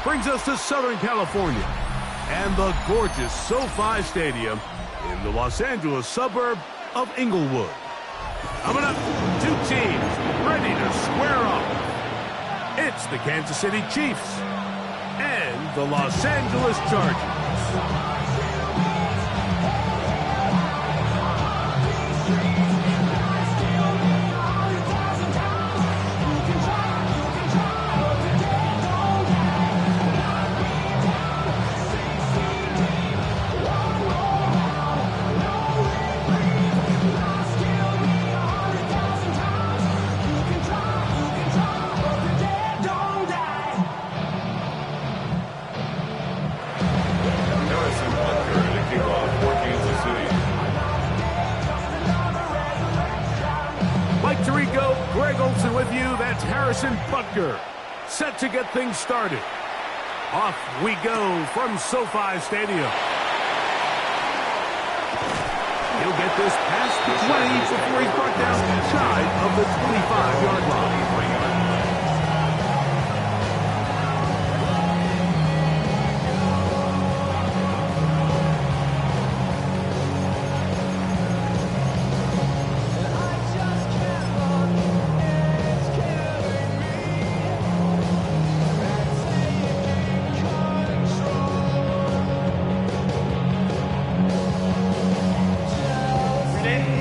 brings us to Southern California and the gorgeous SoFi Stadium in the Los Angeles suburb of Inglewood. Coming up, two teams ready to square off. It's the Kansas City Chiefs and the Los Angeles Chargers. Greg Olsen with you. That's Harrison Butker, set to get things started. Off we go from SoFi Stadium. He'll get this past the 20 before he's brought down shy of the 25-yard line.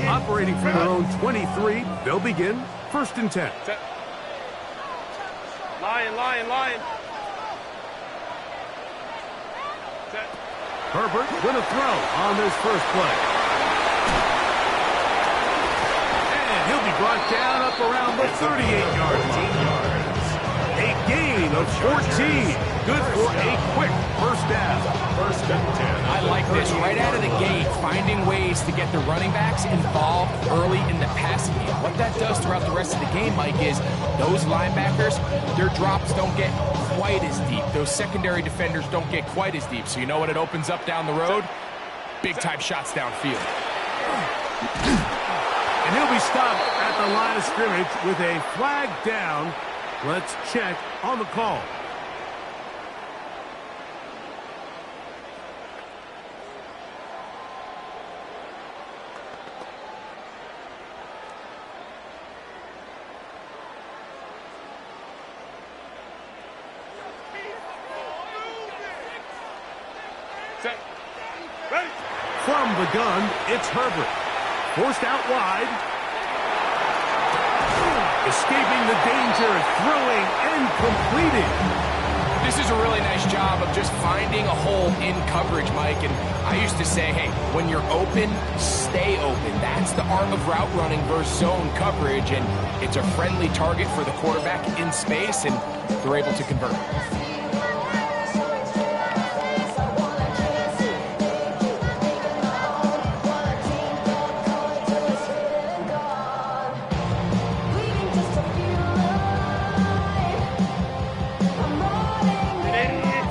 Operating from their own 23, they'll begin 1st and 10. Set. Lion. Set. Herbert going to throw on this first play. And he'll be brought down up around the 38-yard line. A gain of 14. Good for a quick first down. 1st and 10. I like this. Right out of the gate, finding ways to get the running backs involved early in the passing game. What that does throughout the rest of the game, Mike, is those linebackers, their drops don't get quite as deep. Those secondary defenders don't get quite as deep. So you know what it opens up down the road? Big-time shots downfield. And he'll be stopped at the line of scrimmage with a flag down. Let's check on the call. From the gun, it's Herbert. Forced out wide. Escaping the danger, throwing and completing. This is a really nice job of just finding a hole in coverage, Mike. And I used to say, hey, when you're open, stay open. That's the art of route running versus zone coverage. And it's a friendly target for the quarterback in space, and they're able to convert.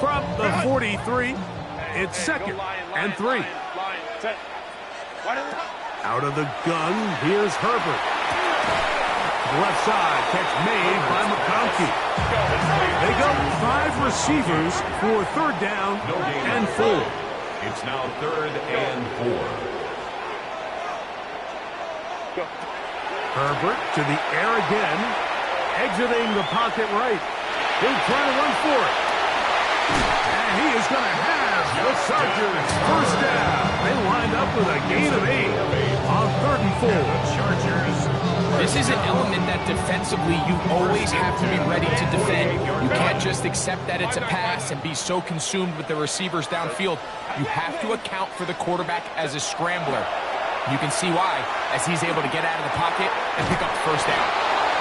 From the 43, it's 2nd and 3. Out of the gun, here's Herbert. Left side, catch made by McConkey. They go 5 receivers for 3rd down and 4. It's now 3rd and 4. Herbert to the air again, exiting the pocket right. He'll try to run for it. And he is going to have the Chargers first down. They lined up with a gain of 8 on 3rd and 4. This is an element that defensively you always have to be ready to defend. You can't just accept that it's a pass and be so consumed with the receivers downfield. You have to account for the quarterback as a scrambler. You can see why, as he's able to get out of the pocket and pick up the first down.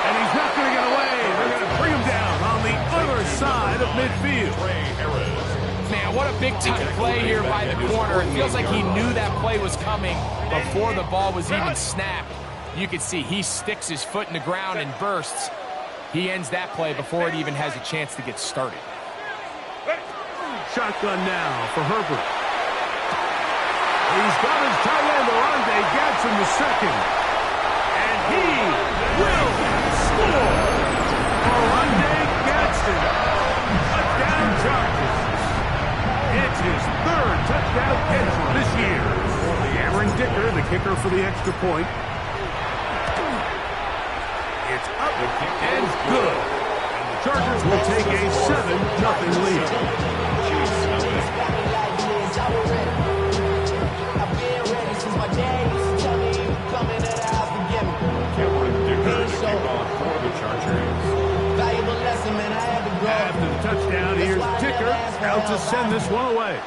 And he's not going to get away. They're going to bring him down on the other side of midfield. Man, what a big-time play here by the corner. It feels like he knew that play was coming before the ball was even snapped. You can see he sticks his foot in the ground and bursts. He ends that play before it even has a chance to get started. Shotgun now for Herbert. He's got his tight end, Oronde Gadsden the second. And he will score. Oronde Gadsden. Touchdown Chargers. Dicker, the kicker for the extra point. It's up and good. And the Chargers will take a 7-0 lead. Cameron Dicker, the kickoff for the Chargers. After the touchdown, here's Dicker out to send this one away.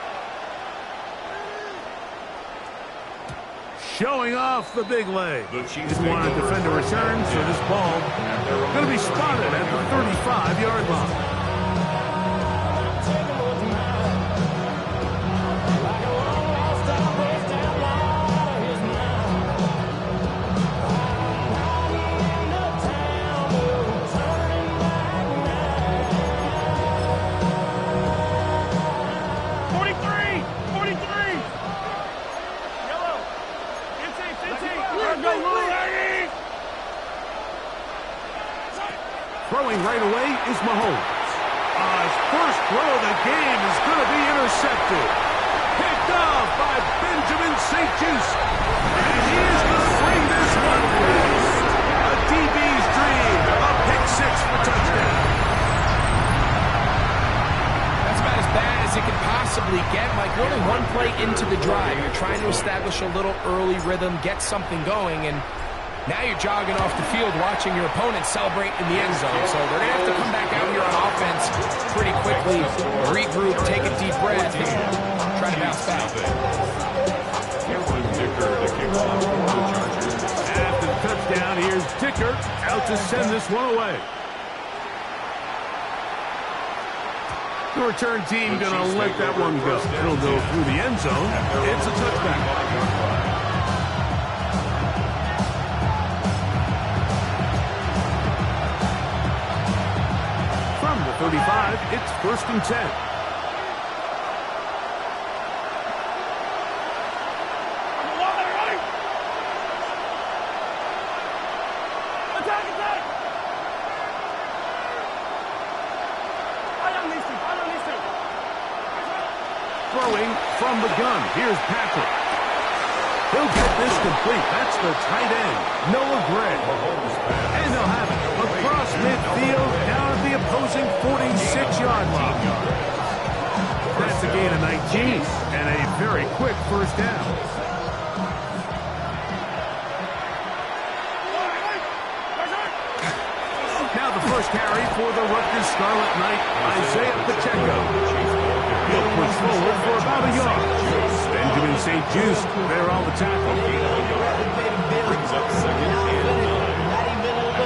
Showing off the big leg. Didn't want to defend a return, so this ball going to be spotted at the 35-yard line. Throwing right away is Mahomes. His first throw of the game is going to be intercepted. Picked off by Benjamin St-Juste. And he is going to bring this one fast. A DB's dream. A pick six for touchdown. That's about as bad as it could possibly get. Mike, we're only one play into the drive. You're trying to establish a little early rhythm, get something going, and now you're jogging off the field watching your opponent celebrate in the end zone. So they're going to have to come back out here on offense pretty quickly, regroup, take a deep breath, and try to bounce back. Cameron Dicker, the kickoff for the Chargers. After the touchdown, here's Dicker out to send this one away. The return team going to let that one go. It'll go through the end zone. It's a touchback. From the 35, it's 1st and 10. Throwing from the gun. Here's Patrick. He'll get this complete. That's the tight end, Noah Gray. And they'll have it across midfield down at the opposing 46-yard line. That's a gain of 19 and a very quick first down. Now the first carry for the Rutgers Scarlet Knight, Isaiah Pacheco. He'll push forward for about a yard. Benjamin St-Juste there on the tackle. Brings up 2nd and 9.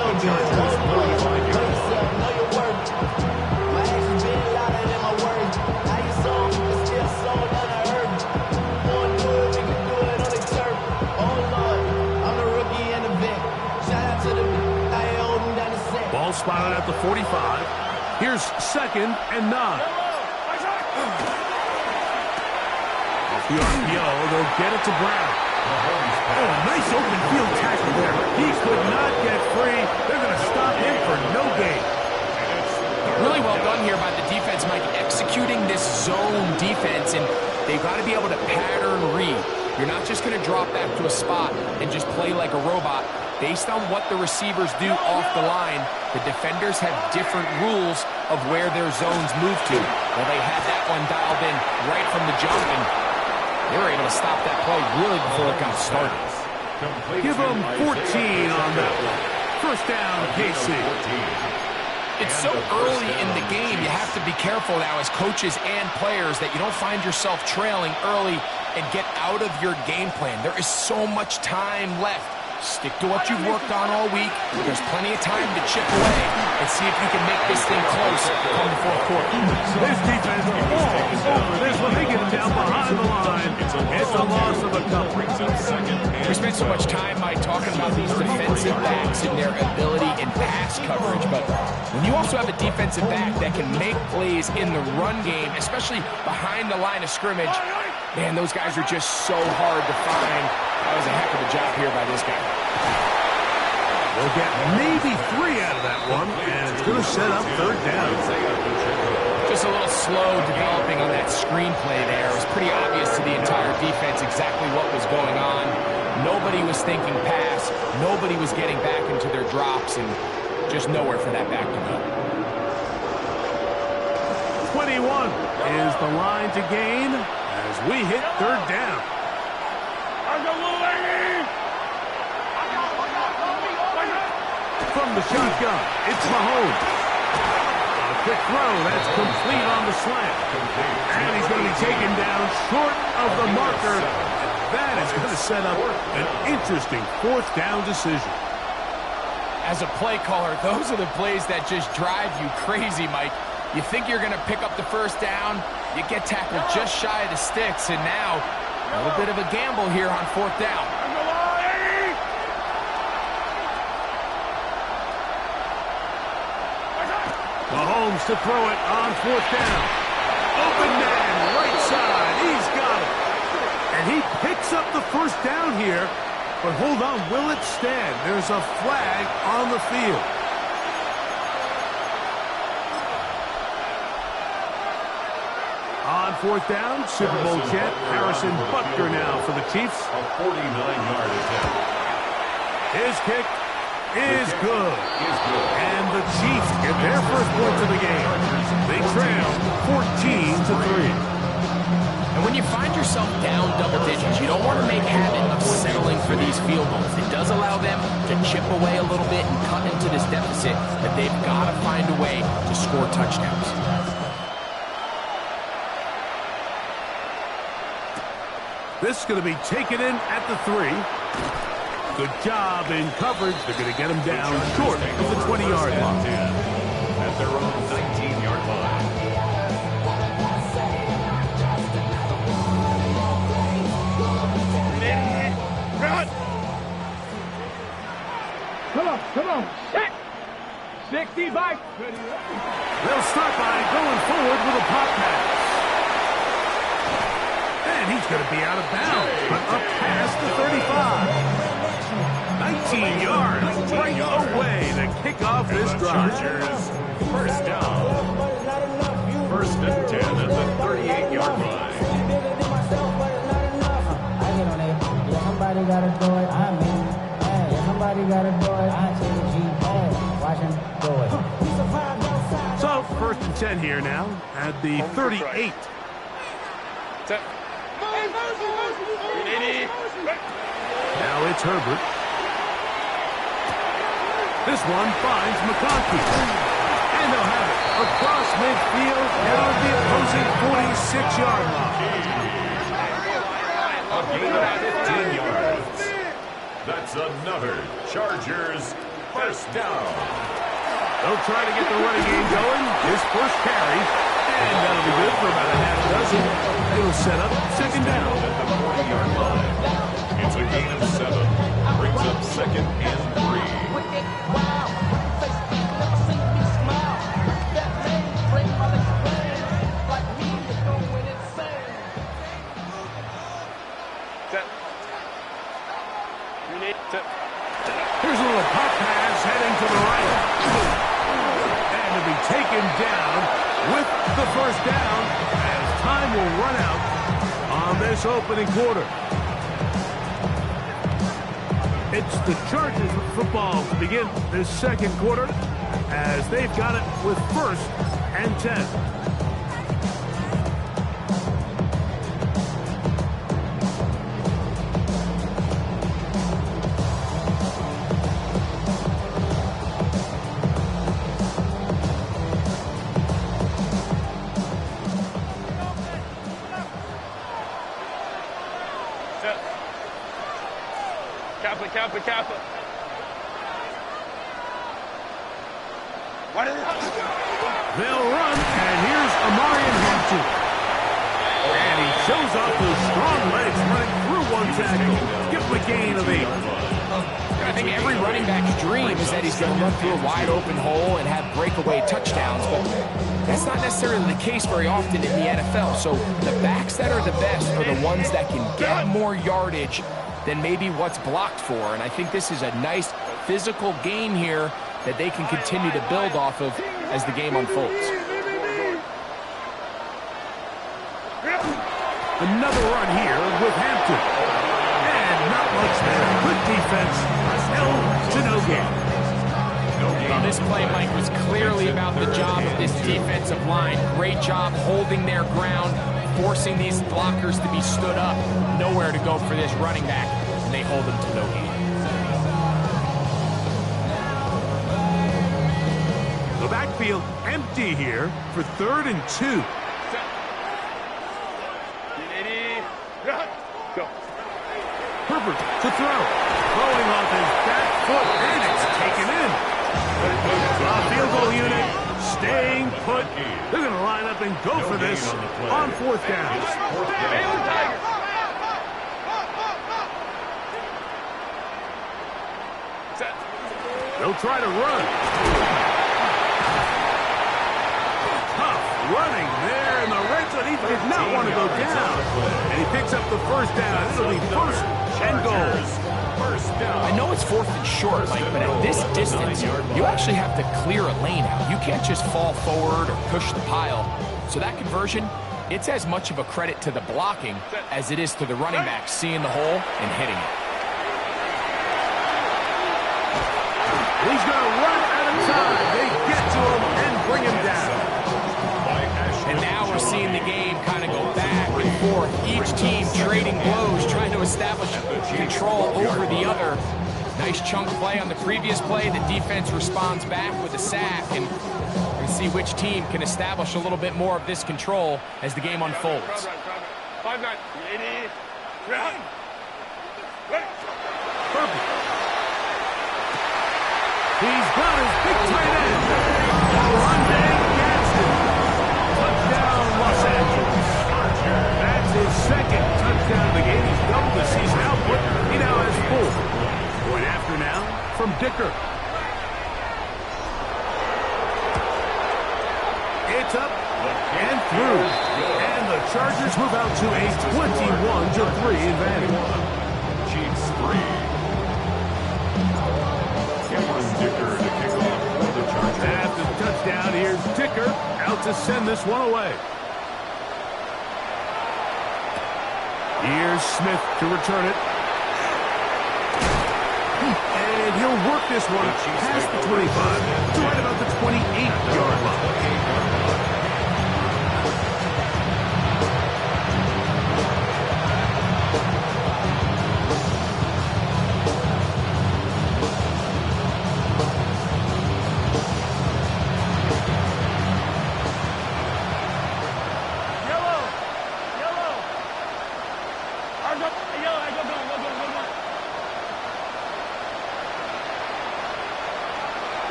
The Chargers 45 yards. Ball spotted at the 45. Here's 2nd and 9. Off the RPO, they'll get it to Brown. Oh, nice open field tackle there. He could not get free. They're going to stop him for no gain. Really well done here by the defense, Mike, executing this zone defense, and they've got to be able to pattern read. You're not just going to drop back to a spot and just play like a robot. Based on what the receivers do off the line, the defenders have different rules of where their zones move to. Well, they had that one dialed in right from the jump, and they were able to stop that play really before it got started. Give them 14 on that one. First down, KC. It's so early in the game, you have to be careful now as coaches and players that you don't find yourself trailing early and get out of your game plan. There is so much time left. Stick to what you've worked on all week. There's plenty of time to chip away and see if you can make this thing close come the 4th quarter. This defense falls over this one. They get down behind the line. It's a loss of a couple. We spent so much time, Mike, talking about these defensive backs and their ability in pass coverage, but when you also have a defensive back that can make plays in the run game, especially behind the line of scrimmage, man, those guys are just so hard to find. That was a heck of a job here by this guy. They'll get maybe 3 out of that one, and it's going to set up 3rd down. Just a little slow developing on that screenplay there. It was pretty obvious to the entire defense exactly what was going on. Nobody was thinking pass. Nobody was getting back into their drops, and just nowhere for that back to go. 21 is the line to gain as we hit third down. From the shotgun, it's Mahomes. A quick throw, that's complete on the slant. And he's going to be taken down short of the marker. That is going to set up an interesting fourth down decision. As a play caller, those are the plays that just drive you crazy, Mike. You think you're going to pick up the first down, you get tackled just shy of the sticks, and now a little bit of a gamble here on fourth down. Mahomes to throw it on fourth down. Open man, right side. He's got it. And he picks up the first down here. But hold on, will it stand? There's a flag on the field. On fourth down, Super Bowl champ Harrison Butker now for the Chiefs. A 49-yard attempt. His kick is good. And the Chiefs get their first points of the game. They trail 14-3. And when you find yourself down double digits, you don't want to make habit of settling for these field goals. It does allow them to chip away a little bit and cut into this deficit, but they've got to find a way to score touchdowns. This is going to be taken in at the 3. Good job in coverage. They're going to get him down short of the 20-yard line. At their own 19-yard line. Come on. 65. They'll start by going forward with a pop pass. And he's going to be out of bounds, but up past the 35. 19 yards right away to kick off this drive. First down. First and 10 at the 38-yard line. Somebody gotta do it. I mean, hey, somebody gotta do it. I take a G. Hey, watch him do it. So, first and 10 here now at the 38. Now it's Herbert. This one finds McConkey. And they'll have it across midfield down the opposing 46-yard line. A gain of 15 yards. That's another Chargers first down. They'll try to get the running game going. His first carry. And that'll be good for about a half dozen. It'll set up second down. At the 40-yard line. It's a gain of 7. Brings up second and 3. Here's a little pop pass heading to the right. And to be taken down with the first down as time will run out on this opening quarter. It's the Chargers with football to begin this second quarter as they've got it with first and 10. Kappa. What is it? They'll run, and here's Amarian Hampton. And he shows off those strong legs running through one tackle. Give him a gain of 8. I think every running back's dream is that he's going to run through a wide open hole and have breakaway touchdowns, but that's not necessarily the case very often in the NFL. So the backs that are the best are the ones that can get more yardage than maybe what's blocked for. And I think this is a nice physical gain here that they can continue to build off of as the game unfolds. Another run here with Hampton. And not much there. Good defense. Held to no gain. Well, this play, Mike, was clearly about the job of this defensive line. Great job holding their ground, forcing these blockers to be stood up. Nowhere to go for this running back, and they hold him to no gain. The backfield empty here for 3rd and 2. Go. Herbert to throw. Throwing off his back foot, and it's taken in. Field goal unit staying put. They're going to line up and go for this on 4th down. They'll try to run. Tough running there in the red zone. He did not want to go down. And he picks up the 1st down. It'll be 1st and goal. I know it's 4th and short, Mike, but at this distance, you actually have to clear a lane out. You can't just fall forward or push the pile. So that conversion, it's as much of a credit to the blocking as it is to the running back seeing the hole and hitting it. He's going to run out of time. They get to him and bring him down. And now we're seeing the game kind of go back and forth. Each team trading blows, trying to establish control over the other. Nice chunk play on the previous play. The defense responds back with a sack. And we're going to see which team can establish a little bit more of this control as the game unfolds. 5-9. Perfect. He's got his big tight end. Rondé Gadsden. Touchdown, Los Angeles. That's his 2nd touchdown of the game. He's doubled the season output. He now has 4. Going after now from Dicker. It's up and through. And the Chargers move out to a 21-3 advantage. Chiefs 3. Dicker to kick off for the Chargers. After the touchdown, here's Dicker out to send this one away. Here's Smith to return it. And he'll work this one past the 25 to right about the 28-yard line.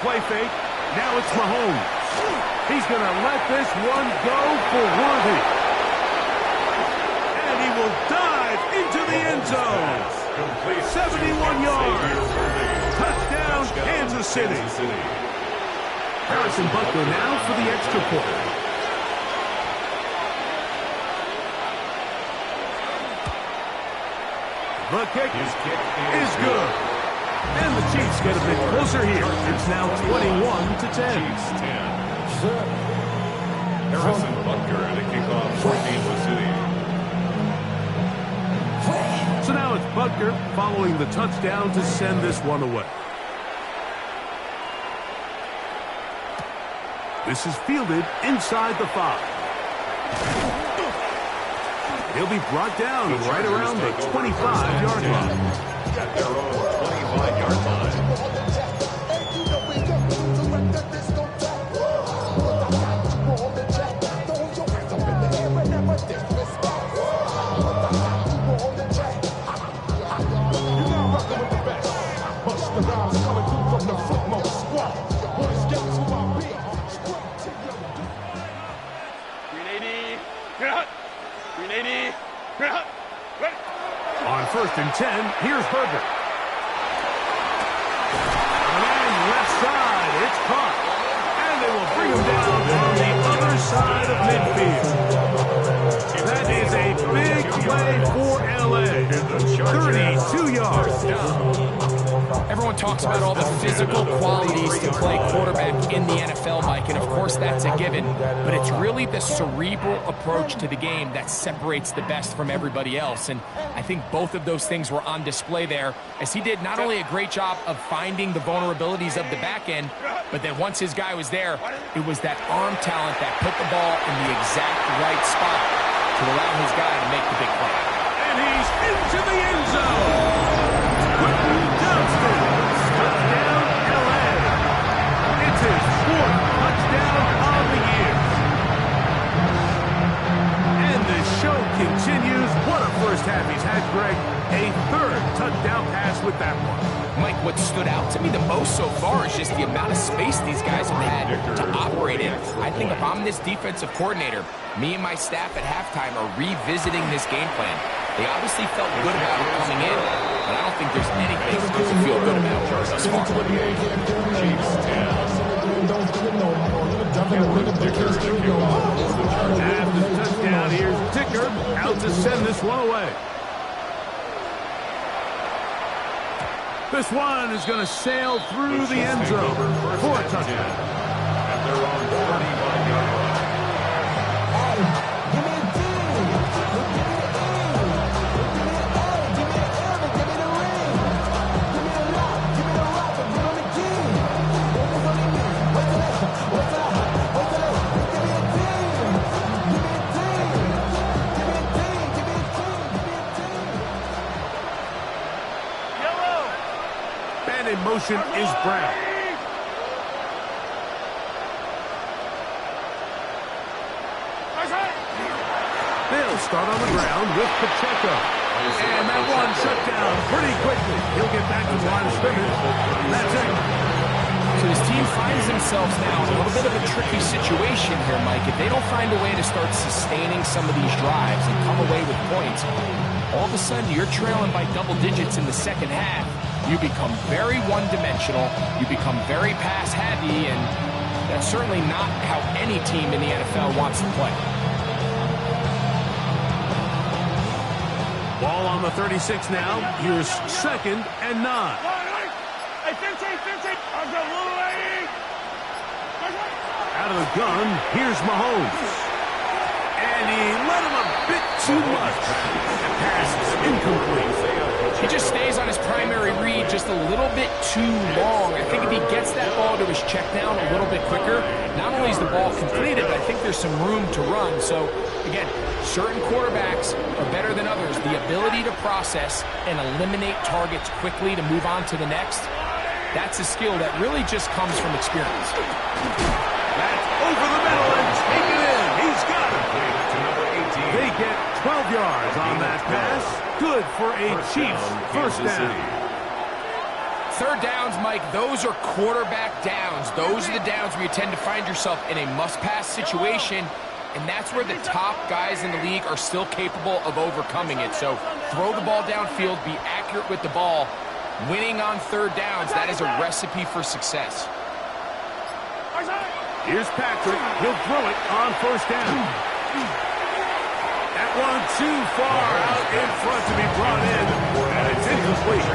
Play fake. Now it's Mahomes. He's going to let this one go for Worthy. And he will dive into the end zone. 71 yards. Touchdown, Kansas City. Harrison Butker now for the extra point. The kick is good. And the Chiefs get a bit closer here. It's now 21-10. Chiefs 10. Harrison Butker to kick off for Kansas City. So now it's Butker following the touchdown to send this one away. This is fielded inside the 5. He'll be brought down right around the 25-yard line. At their own 25-yard line. On 1st and 10, here's Herbert. And left side, it's caught. And they will bring him down on the other side of midfield. That is a big play for L.A. 32 yards. Everyone Everyone talks about all the physical qualities to play quarterback in the NFL, Mike, and of course that's a given, but it's really the cerebral approach to the game that separates the best from everybody else, and I think both of those things were on display there, as he did not only a great job of finding the vulnerabilities of the back end, but then once his guy was there, it was that arm talent that put the ball in the exact right spot to allow his guy to make the big play. And he's into the end zone. Quentin Johnston, touchdown LA. It's his 4th touchdown of the year. And the show continues. What a first half he's had, Greg. A 3rd touchdown pass with that one. Mike, what stood out to me the most so far is just the amount of space these guys have had to operate in. I think if I'm this defensive coordinator, me and my staff at halftime are revisiting this game plan. They obviously felt good about it coming in, but I don't think there's anything to feel good about thus far. After the touchdown, here's Dicker out to send this one away. This one is going to sail through the end zone for a touchdown. At their own 41-yard line. In motion is Brown. They'll start on the ground with Pacheco. And that one shut down pretty quickly. He'll get back to the line of scrimmage. That's it. So his team finds themselves now in a little bit of a tricky situation here, Mike. If they don't find a way to start sustaining some of these drives and come away with points, all of a sudden you're trailing by double digits in the second half. You become very one-dimensional, you become very pass-heavy, and that's certainly not how any team in the NFL wants to play. Ball on the 36 now. Here's 2nd and 9. Hey, 15. Out of the gun, here's Mahomes. And he let him a bit too much. The pass is incomplete. He just stays on his primary read just a little bit too long. I think if he gets that ball to his check down a little bit quicker, not only is the ball completed, but I think there's some room to run. So, again, certain quarterbacks are better than others. The ability to process and eliminate targets quickly to move on to the next, that's a skill that really just comes from experience. That's over the middle and taken in. He's got it. They get 12 yards on that pass. Good for a Chiefs first down. 3rd downs, Mike, those are quarterback downs. Those are the downs where you tend to find yourself in a must-pass situation, and that's where the top guys in the league are still capable of overcoming it. So throw the ball downfield, be accurate with the ball. Winning on 3rd downs, that is a recipe for success. Here's Patrick. He'll throw it on 1st down. That one too far out in front to be brought in, and it's incomplete.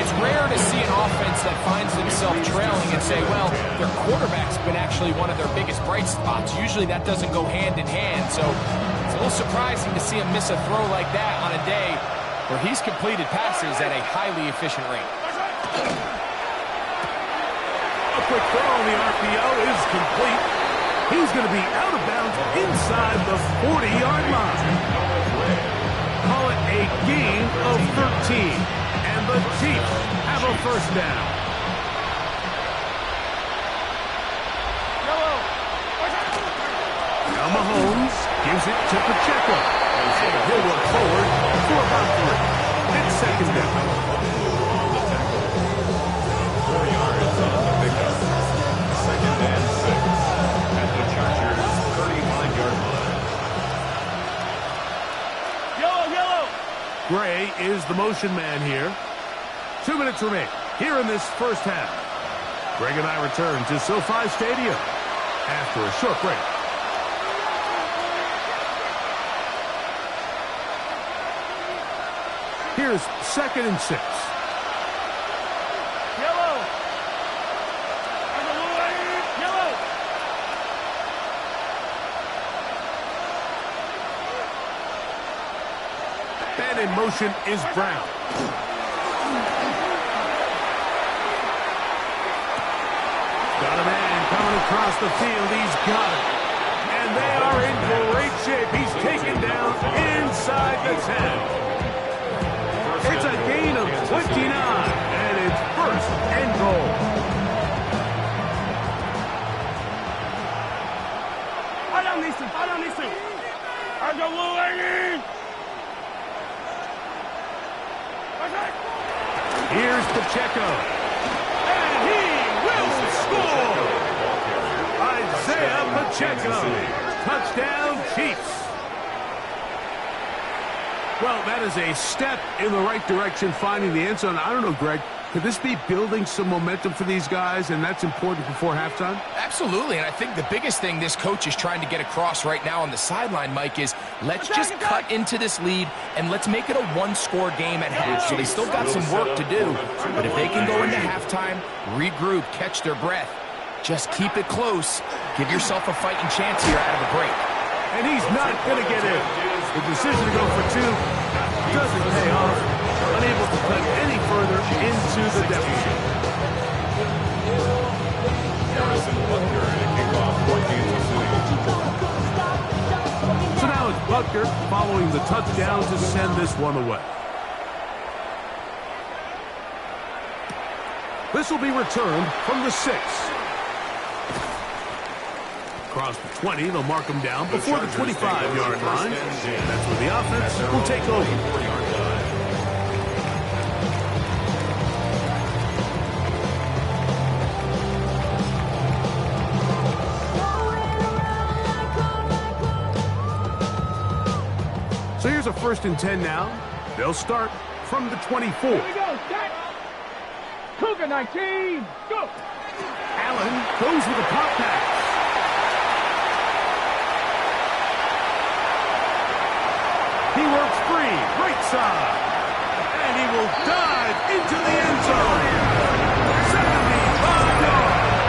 It's rare to see an offense that finds themselves trailing and say, well, their quarterback's been actually one of their biggest bright spots. Usually that doesn't go hand in hand, so it's a little surprising to see him miss a throw like that on a day where he's completed passes at a highly efficient rate. A quick throw on the RPO is complete. He's going to be out of bounds inside the 40-yard line. Call it a gain of 13, and the Chiefs have a first down. Now Mahomes gives it to Pacheco, and he'll look forward for about 3. It's 2nd down. 4 yards on the pickup. 2nd and 6. At the Chargers' 31-yard line. Yellow. Gray is the motion man here. 2 minutes remain here in this first half. Greg and I return to SoFi Stadium after a short break. Here's 2nd and 6. And in motion is Brown. Got a man coming across the field. He's got it. And they are in great shape. He's taken down inside the 10. It's a gain of 29, and it's first and goal. Fall on these two. I go Lane. Here's Pacheco. And he will score. Isaiah Pacheco. Touchdown, Chiefs. Well, that is a step in the right direction, finding the end zone. I don't know, Greg. Could this be building some momentum for these guys, and that's important before halftime? Absolutely, and I think the biggest thing this coach is trying to get across right now on the sideline, Mike, is let's just cut into this lead, and let's make it a one-score game at half. So they still got some work to do, but if they can go into halftime, regroup, catch their breath, just keep it close, give yourself a fighting chance here out of the break. And he's not going to get in. The decision to go for two doesn't pay off. Unable to cut any further into the deficit. Harrison Butker and a kickoff for Kansas City. So now it's Butker following the touchdown to send this one away. This will be returned from the 6. Across the 20, they'll mark him down before the 25-yard line. And that's where the offense will take over. So here's a 1st and 10 now. They'll start from the 24. Here we go, set. Cougar 19, go. Allen goes with a pop pass. He works free, right side. And he will dive into the end zone. 75 yards.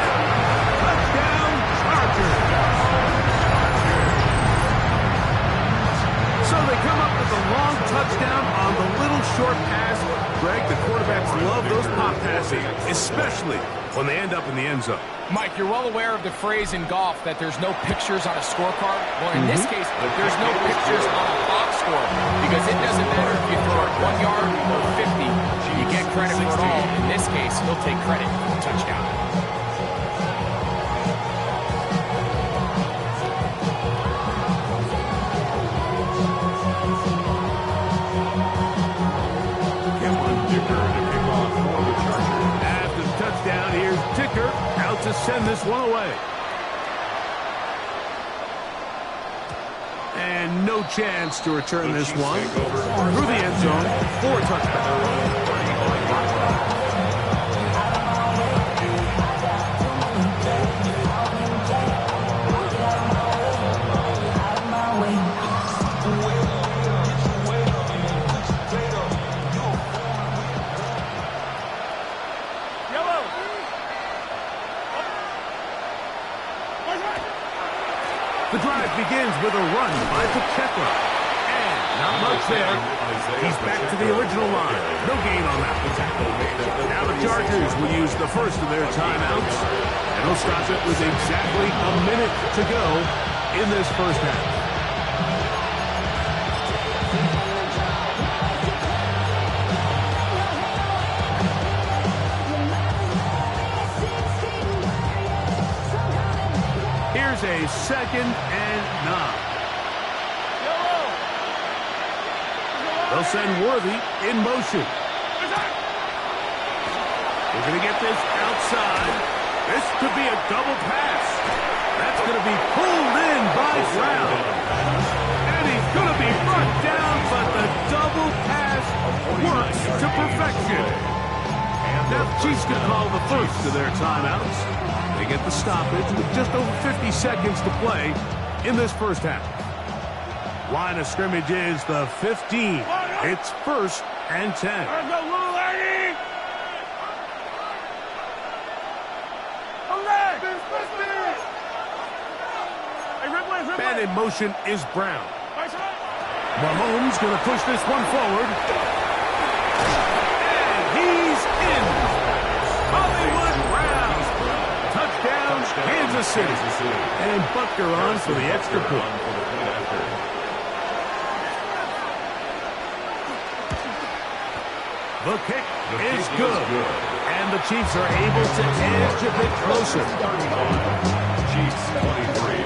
Touchdown, Chargers. So they come up with a long touchdown on the little short pass. Greg, the quarterbacks love those pop passes, especially when they end up in the end zone. Mike, you're well aware of the phrase in golf that there's no pictures on a scorecard. Well, in this case, there's no pictures on a box score because it doesn't matter if you throw it 1 yard or 50. You get credit for it all. In this case, he'll take credit for the touchdown. After the touchdown, here's Dicker out to send this one away. And no chance to return this one through the end zone for a touchdown. The drive begins with a run by Pacheco. And not much there. He's back to the original line. No gain on that. Now the Chargers will use the first of their timeouts. And they'll stop it with exactly a minute to go in this first half. Here's a 2nd and 9. They'll send Worthy in motion. We're going to get this outside. This could be a double pass. That's going to be pulled in by Brown. And he's going to be brought down, but the double pass works to perfection. Now the Chiefs can call the first of their timeouts. They get the stoppage with just over 50 seconds to play in this first half. Line of scrimmage is the 15. It's 1st and 10. And in motion is Brown. Mahomes going to push this one forward. And he's in. Hollywood Brown. Touchdown, Kansas City. And Buckner on for the extra point. The kick is good. And the Chiefs are able to edge a bit closer. Chiefs 23.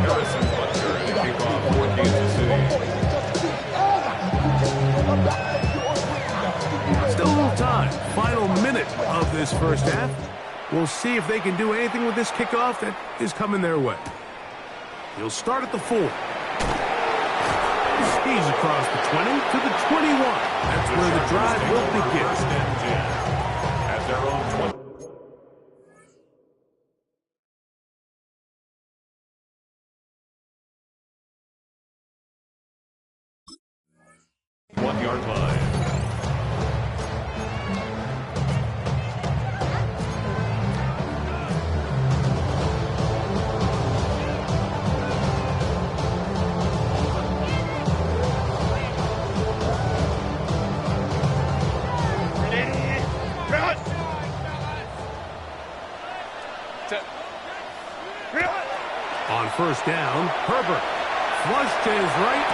Harrison Butker to kick off for Kansas City. Still a little time. Final minute of this first half. We'll see if they can do anything with this kickoff that is coming their way. He'll start at the 4. He's across the 20 to the 21. That's where the drive will begin. At their own 1-yard line. On first down, Herbert. Flush to his right.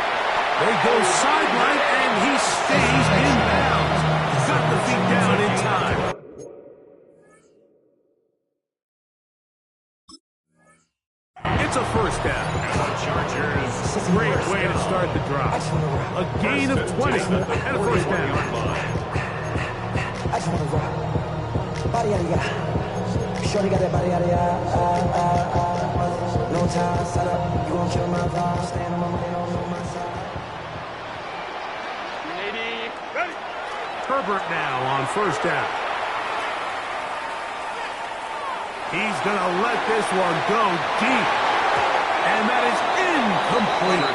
They go sideline, and he stays in bounds. Got the feet down in time. It's a first down. Chargers. Great way to start the drive. A gain of 20 and a first down. I just want to rock. Body yada yada. Shorty got that body yada yada. No time, set up. You gon' kill my vibe. Stand on my money, on my side. Herbert now on first down. He's going to let this one go deep. And that is incomplete.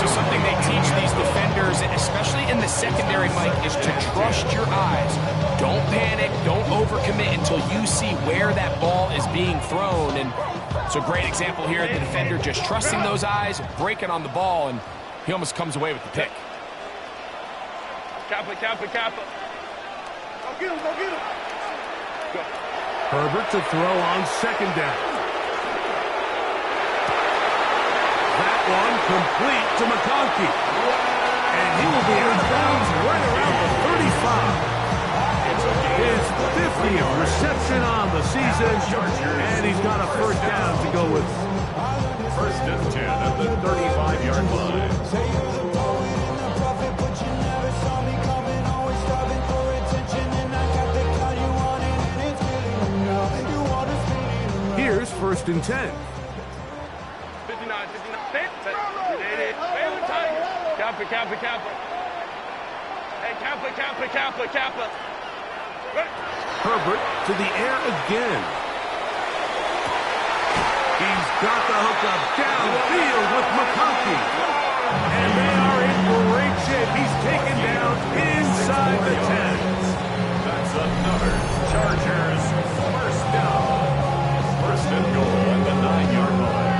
So something they teach these defenders, especially in the secondary, Mike, is to trust your eyes. Don't panic, don't overcommit until you see where that ball is being thrown. And it's a great example here of the defender just trusting those eyes, breaking on the ball, and he almost comes away with the pick. Kappa. Go get him, go get him. Go. Herbert to throw on second down. That one complete to McConkey. And he will be out of bounds right around the 35. His 50th reception on the season, and he's got a first down to go with. First and 10 at the 35-yard line. Here's first and 10. 59. Baylor Tiger. Kappa. Hey, Kappa. Herbert to the air again. He's got the hookup downfield with McConkey. And they are in great shape. He's taken down inside the 10. That's another Chargers first down. First and goal at the 9-yard line.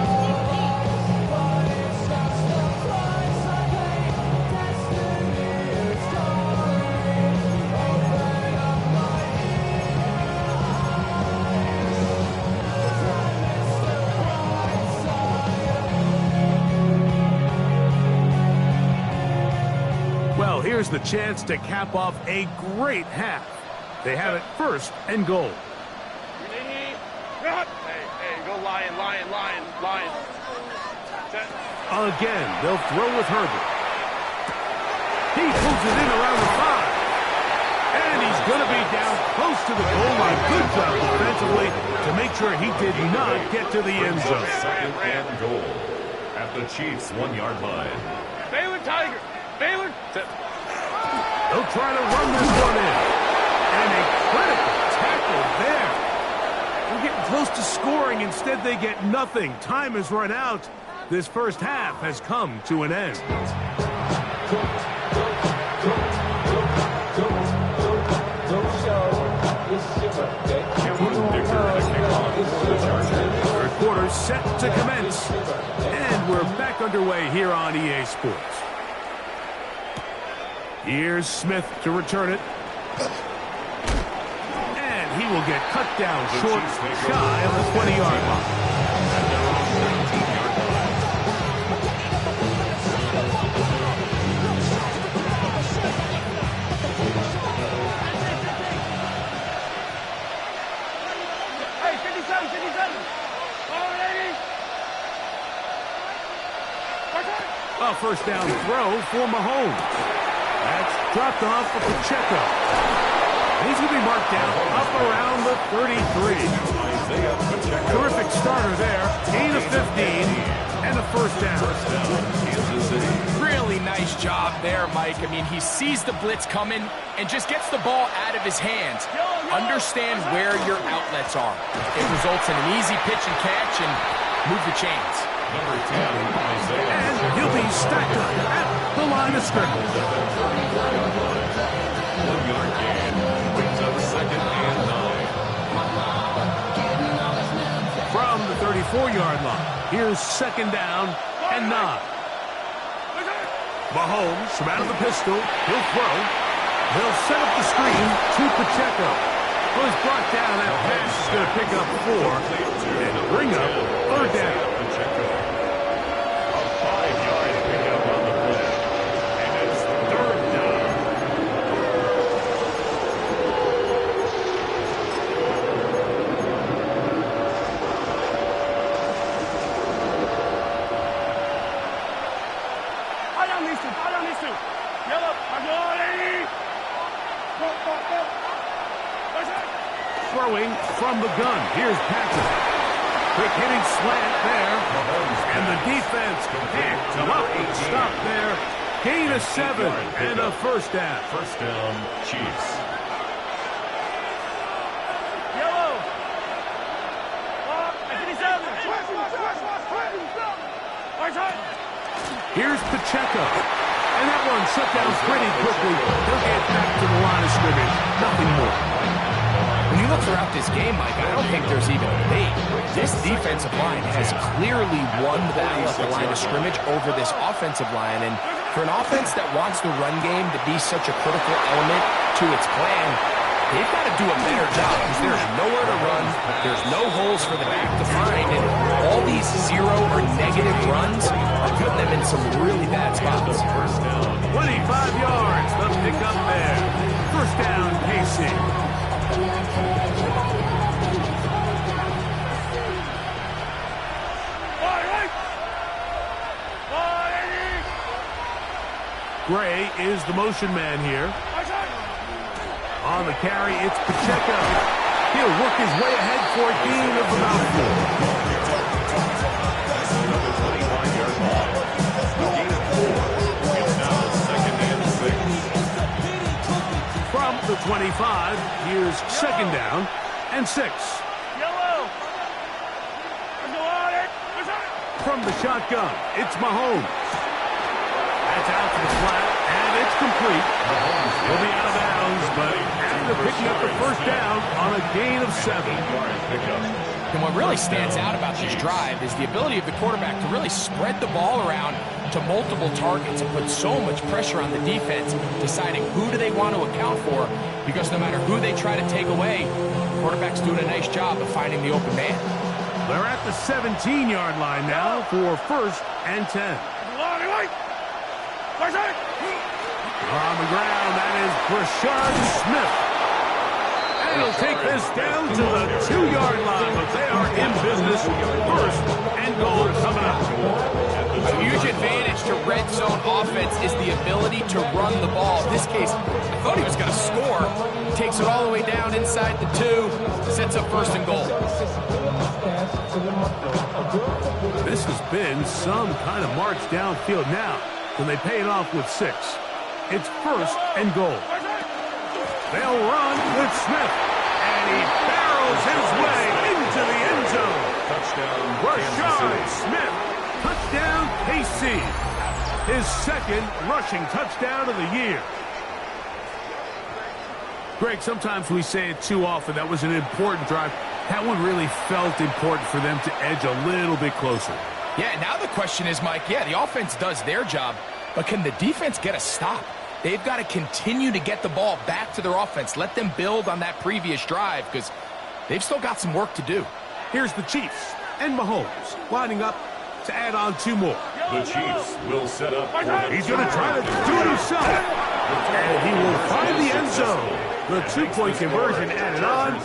Well, here's the chance to cap off a great half. They have it first and goal. Hey, go Lion. Again, they'll throw with Herbert. He pulls it in around the 5. And he's going to be down close to the goal line. Good job defensively to make sure he did not get to the end zone. Second and goal at the Chiefs' 1-yard line. Baylor Tiger. Baylor. They'll try to run this one in. And a critical tackle there. They're getting close to scoring. Instead, they get nothing. Time has run out. This first half has come to an end. Third quarter set to commence. And we're back underway here on EA Sports. Here's Smith to return it. And he will get cut down short, shy of the 20-yard line. Hey, 57, 57. All ready? A first down throw for Mahomes. That's dropped off for Pacheco. He's going to be marked down up around the 33. Terrific starter there. Gain of 15 and a first down. Really nice job there, Mike. I mean, he sees the blitz coming and just gets the ball out of his hands. Understand where your outlets are. It results in an easy pitch and catch and move the chains. Number 10, Isaiah. And he'll be stacked up at the line of scrimmage. 1-yard gain. Brings up second and 9. From the 34-yard line, here's second down and 9. Mahomes from out of the pistol. He'll throw. He'll set up the screen to Pacheco. Well, he's brought down. That pass is going to pick up 4 and bring up third down. Pacheco. A 5-yard pickup on the play. And it's third down. Fall down these two. Yellow, are you all ready? Go. Throwing from the gun. Here's Patrick. Quick hitting slant there. And the defense can't come up and stop there. Gain of 7 and a first down. First down, Chiefs. Yellow. 57. Here's Pacheco. And that one shut down pretty quickly. He'll get back to the line of scrimmage. Nothing more. When you look throughout this game, Mike, I don't think there's even a debate. This defensive line has clearly won the battle at the line of scrimmage over this offensive line. And for an offense that wants the run game to be such a critical element to its plan, they've got to do a better job because there's nowhere to run. There's no holes for the back to find. And all these zero or negative runs are putting them in some really bad spots. 25 yards. The pickup there. First down, KC. Gray is the motion man here. On the carry, it's Pacheco. He'll work his way ahead for a gain of about 4. From the 25, here's second down and 6. From the shotgun, it's Mahomes. That's out to the flat, and it's complete. He'll be out of bounds, but after picking up the first down on a gain of 7. And what really stands out about this drive is the ability of the quarterback to really spread the ball around to multiple targets and put so much pressure on the defense, deciding who do they want to account for, because no matter who they try to take away, the quarterback's doing a nice job of finding the open man. They're at the 17-yard line now for first and 10. On the ground, that is Brashard Smith. And he'll take this down to the 2-yard line, but they are in business. First and goal coming up. A huge advantage to red zone offense is the ability to run the ball. In this case, I thought he was going to score. Takes it all the way down inside the 2, sets up first and goal. This has been some kind of march downfield now. When they pay it off with 6. It's first and goal. They'll run with Smith. And he barrels his way into the end zone. Touchdown, Brashard Smith. Touchdown, KC. His second rushing touchdown of the year. Greg, sometimes we say it too often. That was an important drive. That one really felt important for them to edge a little bit closer. Yeah, now the question is, Mike, yeah, the offense does their job, but can the defense get a stop? They've got to continue to get the ball back to their offense. Let them build on that previous drive because they've still got some work to do. Here's the Chiefs and Mahomes lining up to add on 2 more. The Chiefs will set up. He's going to try to do it himself. And he will find the end zone. The 2-point conversion added on.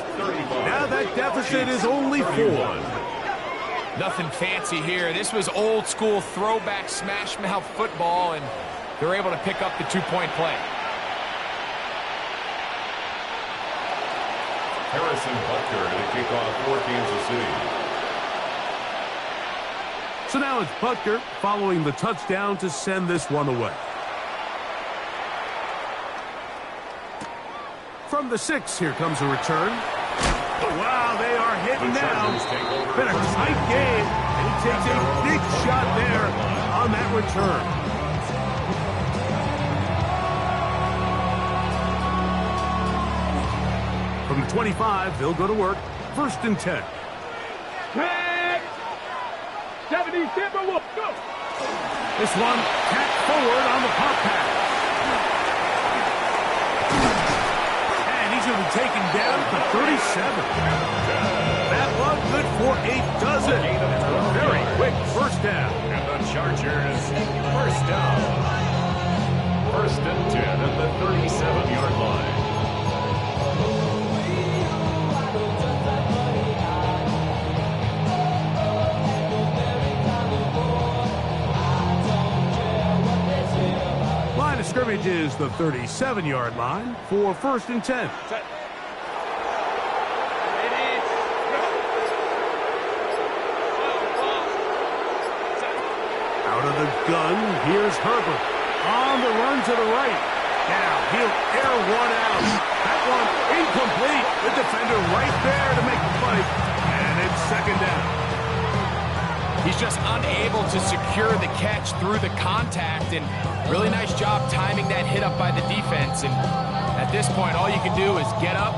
Now that deficit is only 4. Nothing fancy here. This was old school throwback smash mouth football, and they're able to pick up the 2-point play. Harrison Butker to kick off for Kansas City. So now it's Butker following the touchdown to send this one away. From the 6, here comes a return. Oh, wow, they are hitting now. Been a tight game, and he takes a big shot there on that return. From the 25, they'll go to work. 1st and 10. 70, go! This one tapped forward on the pop pass. And he's going to be taken down for 37. That one good for a dozen. Very quick 1st down. And the Chargers, 1st down. 1st and 10 at the 37-yard line. Scrimmage is the 37-yard line for 1st and 10. Out of the gun, here's Herbert. On the run to the right. Now he'll air one out. That one incomplete. The defender right there to make the fight. And it's 2nd down. He's just unable to secure the catch through the contact, and really nice job timing that hit up by the defense. And at this point, all you can do is get up,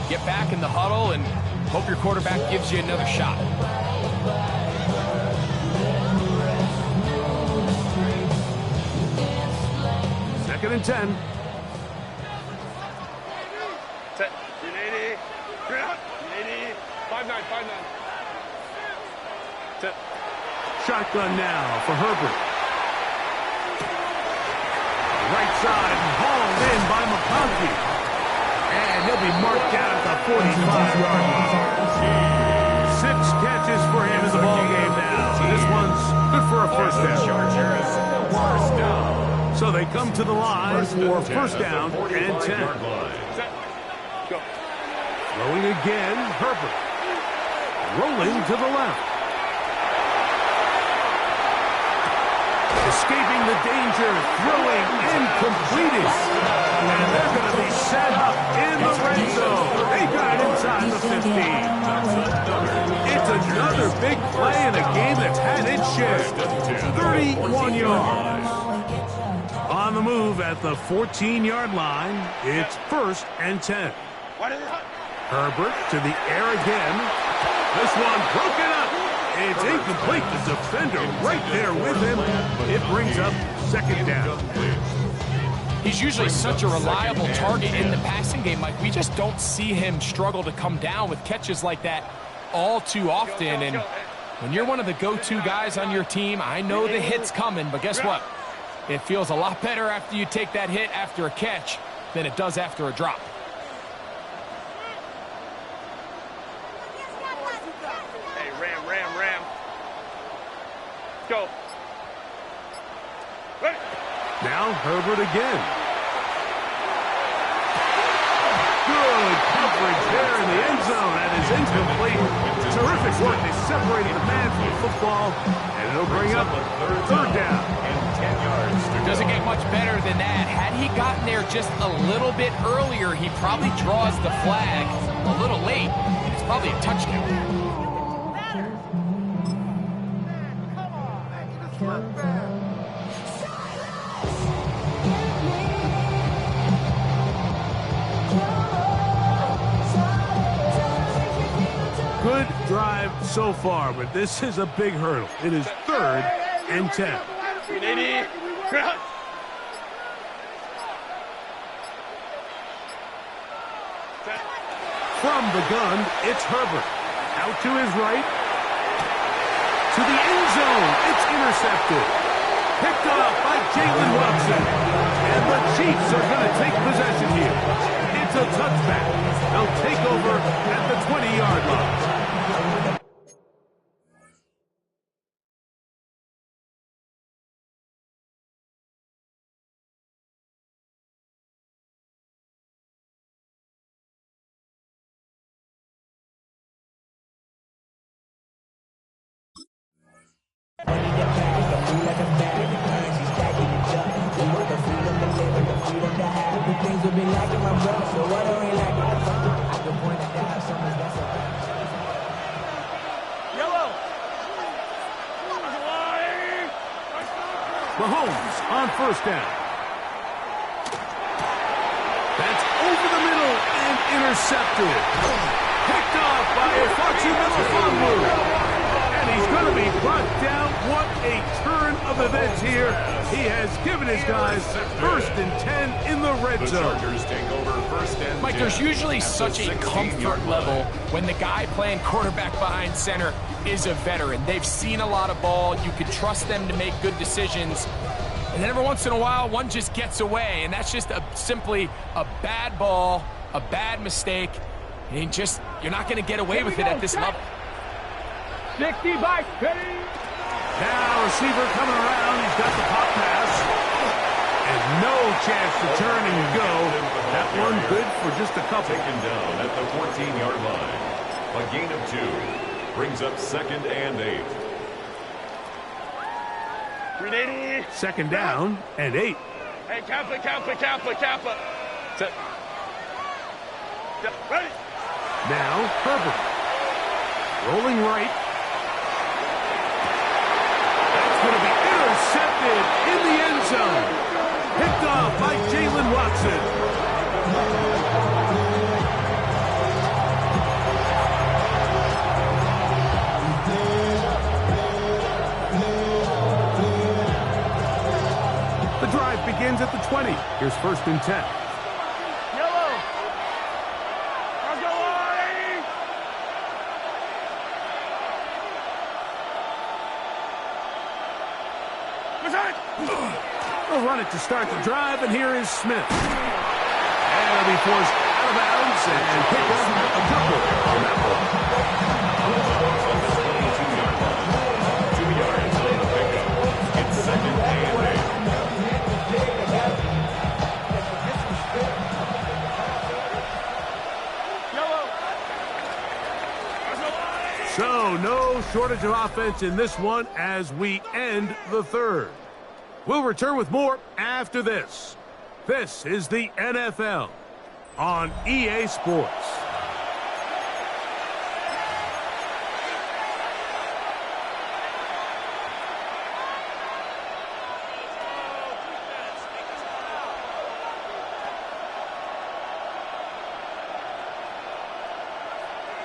get back in the huddle, and hope your quarterback gives you another shot. 2nd and 10. Set. 380. 380. 5-9. Set. Shotgun now for Herbert. Right side, hauled in by McConkey. And he'll be marked down at the 45-yard line. 6 catches for him in the ballgame now. This one's good for a 1st down. Chargers, 1st down. So they come to the line for 1st down and 10. Set. Go. Throwing again, Herbert. Rolling to the left. Escaping the danger, throwing and completing. And they're going to be set up in the red zone. They got it inside the 15. It's another big play in a game that's had its share. 31 yards. On the move at the 14-yard line, it's 1st and 10. Herbert to the air again. This one broken up. It's incomplete. The defender right there with him. It brings up 2nd down. He's usually such a reliable target in the passing game, Mike. We just don't see him struggle to come down with catches like that all too often. And when you're one of the go-to guys on your team, I know the hit's coming, but guess what? It feels a lot better after you take that hit after a catch than it does after a drop. Ram. Go. Ready. Now Herbert again. Good coverage there in the end zone. That is incomplete. Terrific work. They separated the man from the football, and it'll bring up 3rd down. And 10 yards to go. Doesn't get much better than that. Had he gotten there just a little bit earlier, he probably draws the flag a little late, and it's probably a touchdown. Good drive so far, but this is a big hurdle. It is 3rd and 10. From the gun, it's Herbert. Out to his right. To the end zone. It's intercepted. Picked off by Jalen Watson. And the Chiefs are going to take possession here. It's a touchback. They'll take over at the 20-yard line. Mahomes on first down. That's over the middle and intercepted. Picked off by Ifachi Melifonwu. And he's going to be brought down. What a turn of events here. He has given his guys 1st and 10 in the red zone. The Chargers take over 1st and 10. Mike, there's usually such a comfort level when the guy playing quarterback behind center is a veteran. They've seen a lot of ball. You can trust them to make good decisions. And then every once in a while, one just gets away. And that's just simply a bad ball, a bad mistake. And you're not going to get away with it at this level. 60 by 30. Now receiver coming around. He's got the pop pass. And no chance to turn and go. That one good for just a couple. Taken down at the 14-yard line. A gain of 2. Brings up 2nd and 8. 380. 2nd down and 8. Hey, Kappa. Ready. Now Herbert. Rolling right. That's going to be intercepted in the end zone. Picked off by Jalen Watson. The drive begins at the 20. Here's 1st and 10. They'll run it to start the drive, and here is Smith. And he'll be forced out of bounds and pick up a couple on that one. On the 22-yard line. 2 yards on the pickup. It's 2nd and 8. So no shortage of offense in this one as we end the 3rd. We'll return with more after this. This is the NFL on EA Sports.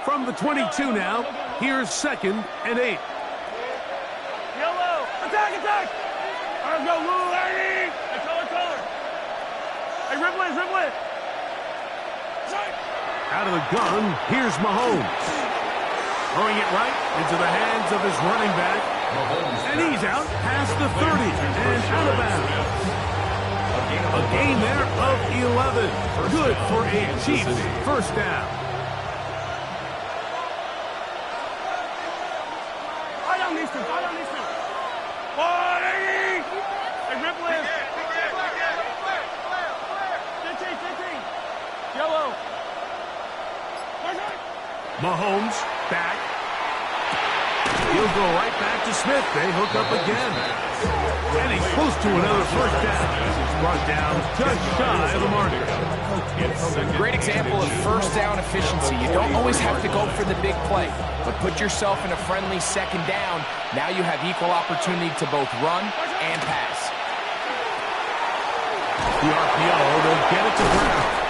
From the 22 now, here's 2nd and 8. Yellow. Attack. Let's go, Lou, Larry! Hey, color. Hey, ripple it. Out of the gun, here's Mahomes. Throwing it right into the hands of his running back. And he's out past the 30 and out of bounds. A gain there of 11. Good for a Chiefs 1st down. Fight on these two. Yellow. Mahomes back. He'll go right back to Smith. They hook up again. And he's close to another 1st down. He's brought down just shy of the marker. Great example of 1st down efficiency. You don't always have to go for the big play, but put yourself in a friendly 2nd down. Now you have equal opportunity to both run and pass. The RPO, they'll get it to Brown.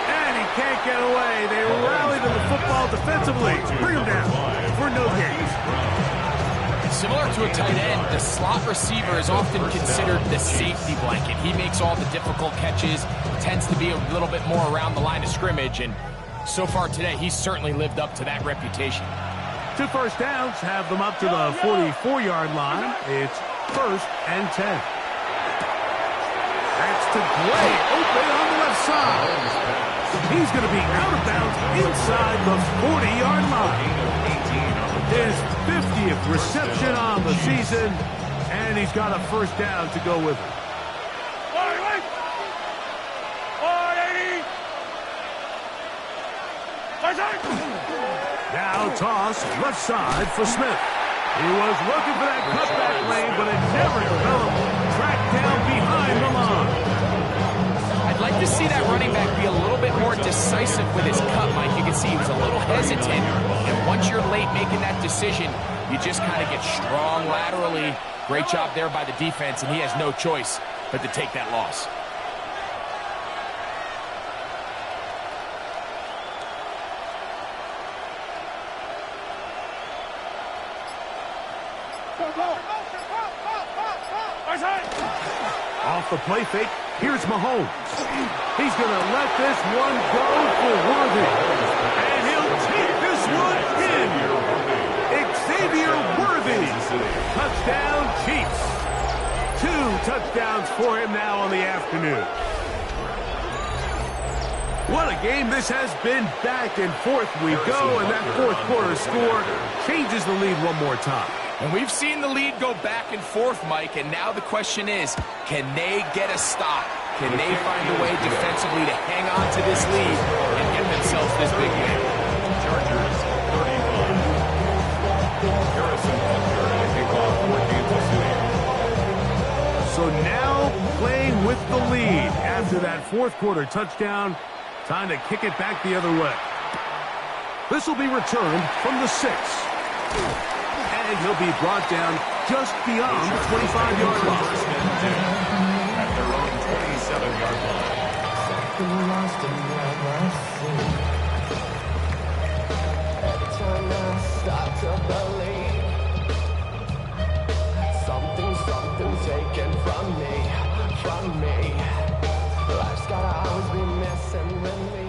And he can't get away. They rally to the football defensively. Bring them down for no gain. Similar to a tight end, the slot receiver is often considered the safety blanket. He makes all the difficult catches, tends to be a little bit more around the line of scrimmage, and so far today, he's certainly lived up to that reputation. 2 first downs have them up to the 44-yard line. It's 1st and 10. That's to Gray, open on the left side. He's going to be out of bounds inside the 40-yard line. His 50th reception on the season, and he's got a 1st down to go with it. 180. Now toss left side for Smith. He was looking for that cutback lane, but it never developed. Tracked down behind the line. I'd like to see that running back be a little bit more decisive with his cut, Mike. You can see he was a little hesitant, and once you're late making that decision, you just kind of get strong laterally. Great job there by the defense, and he has no choice but to take that loss. Off the play fake, here's Mahomes. He's going to let this one go for Worthy. And he'll take this one in. Xavier Worthy. Touchdown, Chiefs. 2 touchdowns for him now on the afternoon. What a game this has been. Back and forth we go, and that 4th quarter score changes the lead one more time. And we've seen the lead go back and forth, Mike, and now the question is, can they get a stop? Can they find a way defensively to hang on to this lead and get themselves this big win? Chargers 35. Harrison Butker to kick off for Kansas City. So now playing with the lead after that 4th quarter touchdown. Time to kick it back the other way. This will be returned from the 6. And he'll be brought down just beyond the 25-yard line. At their own 27-yard line. Every time I start to believe something taken from me. Life's gotta always be messing with me.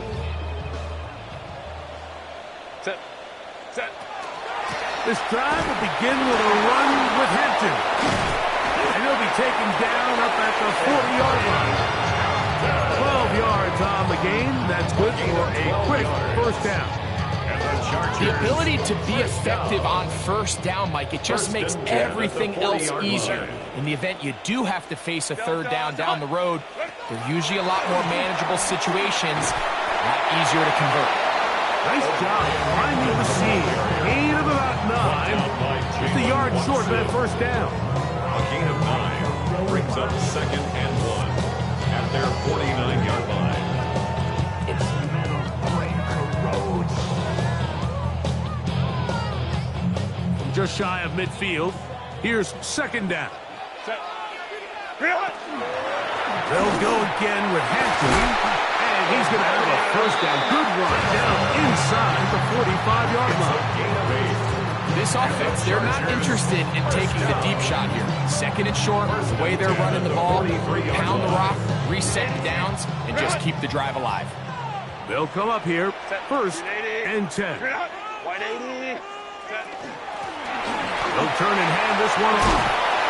Set. This drive will begin with a run with Hampton. And he'll be taken down up at the 40-yard line. 12 yards on the game. That's good for a quick 1st down. The ability to be effective on 1st down, Mike, it just makes everything else easier. In the event you do have to face a 3rd down down the road, they're usually a lot more manageable situations, a lot easier to convert. Nice job finding the seam. Gain of about 9. Just a yard short of that 1st down. A gain of 9 brings up 2nd and 1 at their 49-yard line. It's metal breaker road. From just shy of midfield, here's 2nd down. Set. They'll go again with Hampton. And he's going to have a 1st down. Good run down inside the 45-yard line. This offense, they're not interested in taking the deep shot here. 2nd and short, the way they're running the ball, pound the rock, reset the downs, and just keep the drive alive. They'll come up here, 1st and 10. 180. They'll turn and hand this one off.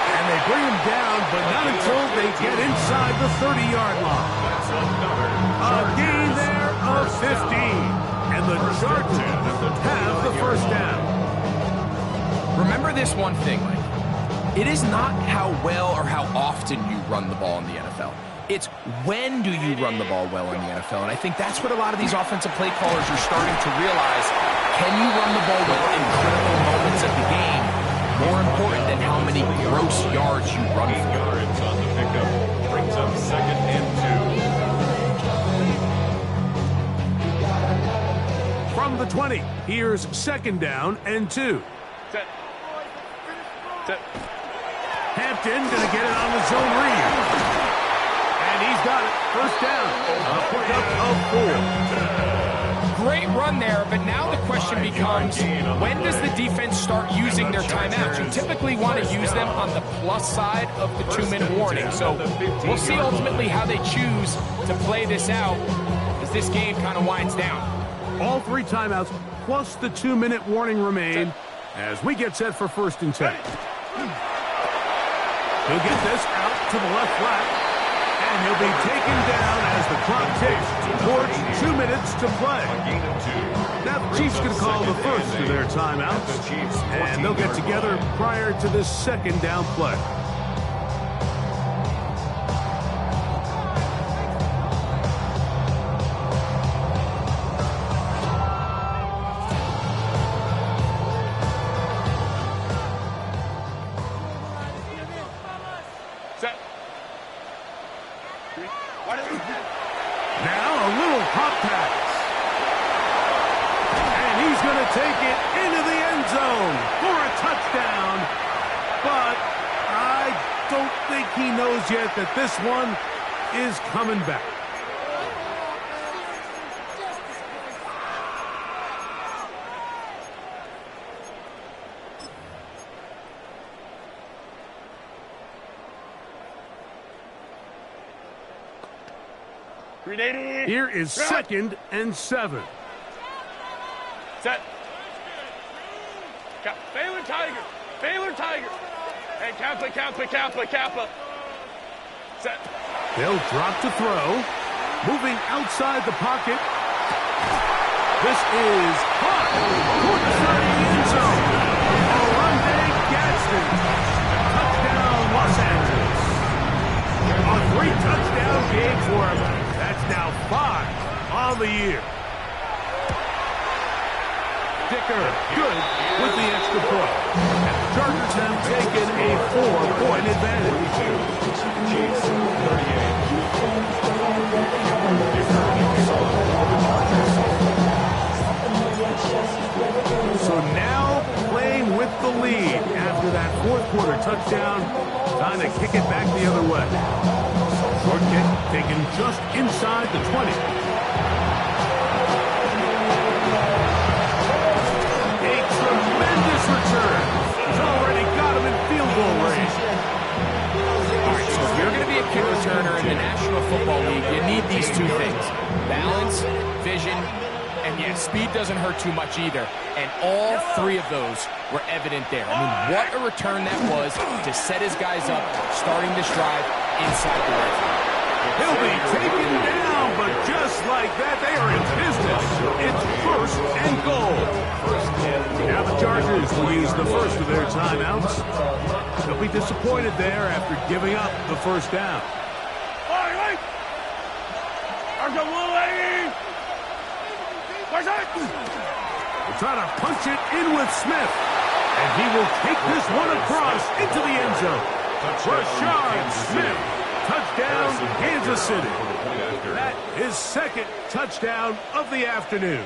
And they bring him down, but not until they get inside the 30-yard line. A gain there of 15. And the Chargers have the 1st down. Remember this one thing, Mike. It is not how well or how often you run the ball in the NFL. It's when do you run the ball well in the NFL. And I think that's what a lot of these offensive play callers are starting to realize. Can you run the ball well in critical moments of the game? More important than how many gross yards you run for. Yards on the pickup brings up 2nd and 2. From the 20, here's 2nd down and 2. Set. Hampton going to get it on the zone read. And And he's got it. First down. A pickup of 4. Great run there, but now the question becomes, when does the defense start using their timeouts? You typically want to use them on the plus side of the 2-minute warning. So we'll see ultimately how they choose to play this out as this game kind of winds down. All 3 timeouts plus the 2-minute warning remain as we get set for 1st and 10. He'll get this out to the left flat, and he'll be taken down as the clock ticks towards 2 minutes to play. Now the Chiefs going to call the first of their timeouts, and they'll get together prior to this 2nd down play. Now a little pop pass. And he's going to take it into the end zone for a touchdown. But I don't think he knows yet that this one is coming back. Here is 2nd and 7. Set. Baylor Tiger. Baylor Tiger. Hey, Kappa. Set. They'll drop to throw. Moving outside the pocket. This is hot. Toward the side of the end zone. Oronde Gadsden. Touchdown, Los Angeles. A 3-touchdown game for him. That's now 5 on the year. Dicker, good with the extra point. And the Chargers have taken a 4-point advantage. Chiefs 38. So now playing with the lead after that 4th quarter touchdown. Time to kick it back the other way. Short kick taken just inside the 20. A tremendous return. He's already got him in field goal range. All right, so if you're going to be a kick returner in the National Football League, you need these 2 things. Balance, vision, and yeah, speed doesn't hurt too much either. And all 3 of those were evident there. I mean, what a return that was to set his guys up, starting this drive inside the red zone. He'll be taken down, but just like that, they are in business. It's 1st and goal. Now the Chargers will use the first of their timeouts. They'll be disappointed there after giving up the 1st down. Wait! I've got one lady! Where's that? They're trying to punch it in with Smith. And he will take this one across into the end zone. Rashard Smith. Touchdown, Kansas City. That is 2nd touchdown of the afternoon.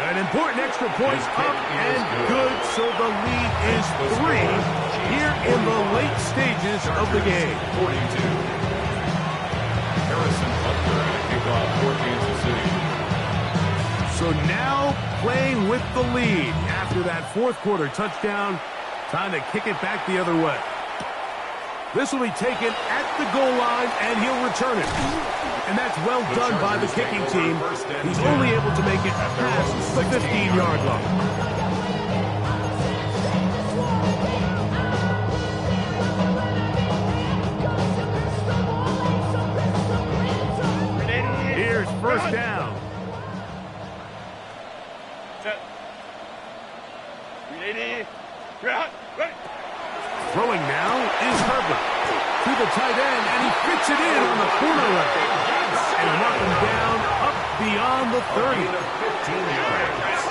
An important extra point up and good, so the lead is 3 here in the late stages of the game. 42. Harrison Butler and a kickoff for Kansas City. So now playing with the lead after that 4th quarter touchdown. Time to kick it back the other way. This will be taken at the goal line, and he'll return it. And that's well done by the kicking team. He's only able to make it past the 15-yard line. Here's 1st down. Throwing now is Herbert to the tight end, and he fits it in on the corner route. And knock him down up beyond the 30. 15 yards.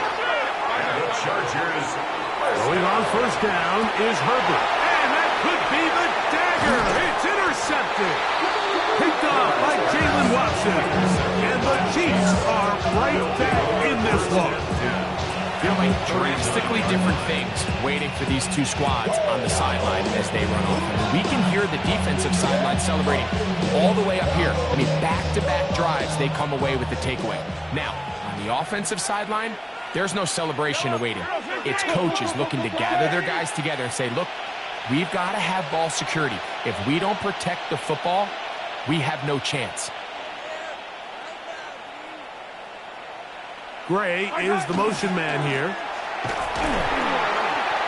The Chargers. Going on 1st down is Herbert. And that could be the dagger. It's intercepted. Picked off by Jalen Watson. And the Chiefs are right back in this one. Feel like drastically different things waiting for these two squads on the sideline as they run off. I mean, we can hear the defensive sideline celebrating all the way up here. I mean, back-to-back drives, they come away with the takeaway. Now, on the offensive sideline, there's no celebration awaiting. It's coaches looking to gather their guys together and say, look, we've got to have ball security. If we don't protect the football, we have no chance. Gray is the motion man here.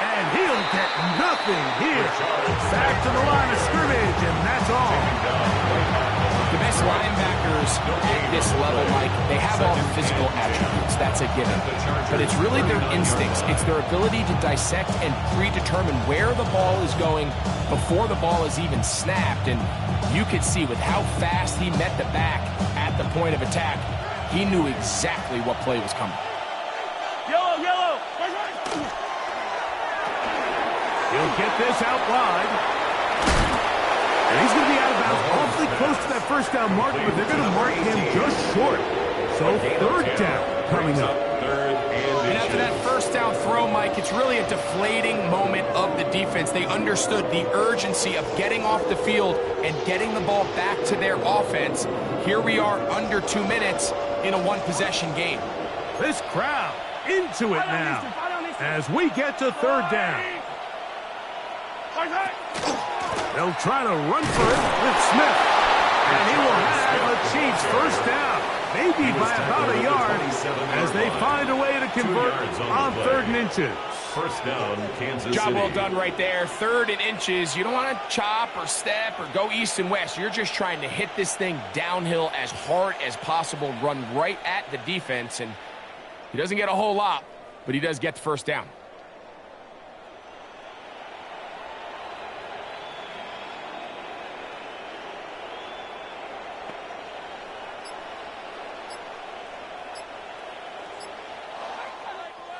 And he'll get nothing here. Back to the line of scrimmage, and that's all. The best linebackers at this level, Mike, they have all the physical attributes. That's a given. But it's really their instincts. It's their ability to dissect and predetermine where the ball is going before the ball is even snapped. And you could see with how fast he met the back at the point of attack, he knew exactly what play was coming. Yellow, yellow. He'll get this out wide. And he's going to be out of bounds awfully close to that first down mark, but they're going to mark him just short. So third down coming up. And after that first down throw, Mike, it's really a deflating moment of the defense. They understood the urgency of getting off the field and getting the ball back to their offense. Here we are under 2 minutes in a one-possession game. This crowd into it now as we get to third down. They'll try to run for it with Smith. And he will have the Chiefs first down, maybe by about a yard, as they find a way to convert on 3rd and inches. First down, Kansas City. Job well done right there. 3rd and inches. You don't want to chop or step or go east and west. You're just trying to hit this thing downhill as hard as possible, run right at the defense. And he doesn't get a whole lot, but he does get the first down.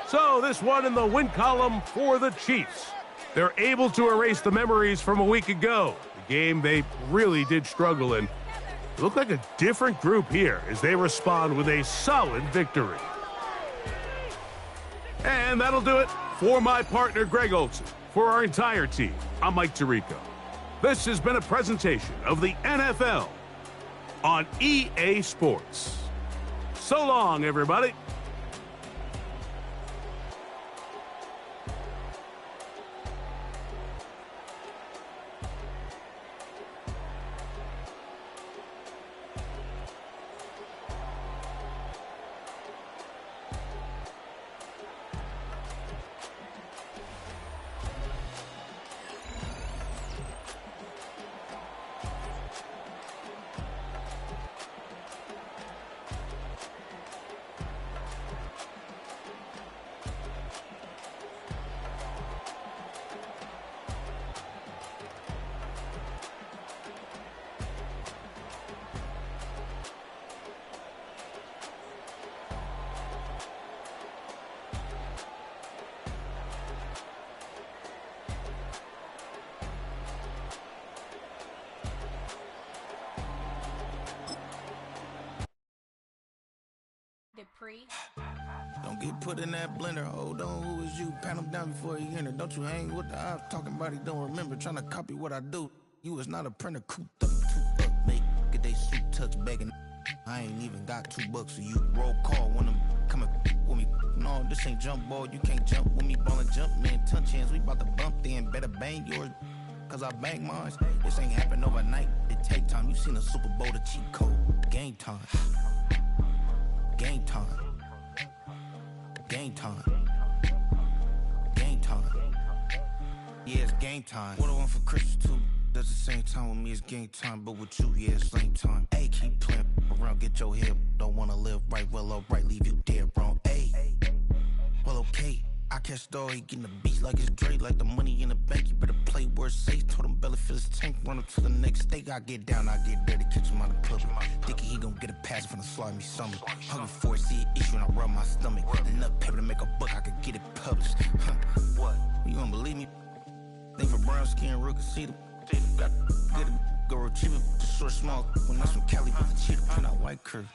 So this one in the win column for the Chiefs. They're able to erase the memories from a week ago. The game they really did struggle in. It looked like a different group here as they respond with a solid victory. And that'll do it for my partner, Greg Olsen. For our entire team, I'm Mike Tirico. This has been a presentation of the NFL on EA Sports. So long, everybody. Don't get put in that blender. Hold on, who is you? Pat him down before he enter. Don't you hang with the ops talking about he don't remember. Trying to copy what I do. You is not a printer. Cooped up, too up, make get they suit touch begging. I ain't even got $2, so you roll call when I'm coming with me. No, this ain't jump ball. You can't jump with me. Ballin' jump, man. Touch hands. We bout to bump then. Better bang yours, cause I bang mine. This ain't happen overnight. It take time. You seen a Super Bowl, the cheat code. Game time. Game time. Game time. Game time. Yeah, it's game time. What I want for Christmas too. Does the same time with me, it's game time. But with you, yeah, it's same time. Hey, keep playing around, get your head. Don't wanna live right, well, alright, leave you dead wrong. Hey, well, okay. I catch the dog, he getting the beats like it's Dre, like the money in the bank. You better play where it's safe. Told him belly fill his tank, run him to the next state. I get down, I get dirty, catch him on the public. Thinking he gon' get a pass from the slimy summer. Hungry for it, see an issue and I rub my stomach. Enough paper to make a book, I could get it published. What? You don't believe me? Think for brown skin, real can see them. Got good go retrieve it, short small. When that's from Cali, but the cheetah print out white curve.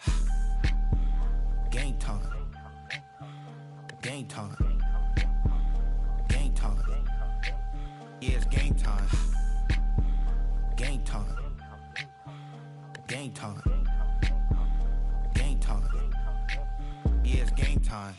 Game time. Game time. Game time. Yeah, it's game time. Game time. Game time. Game time. Yeah, it's game time.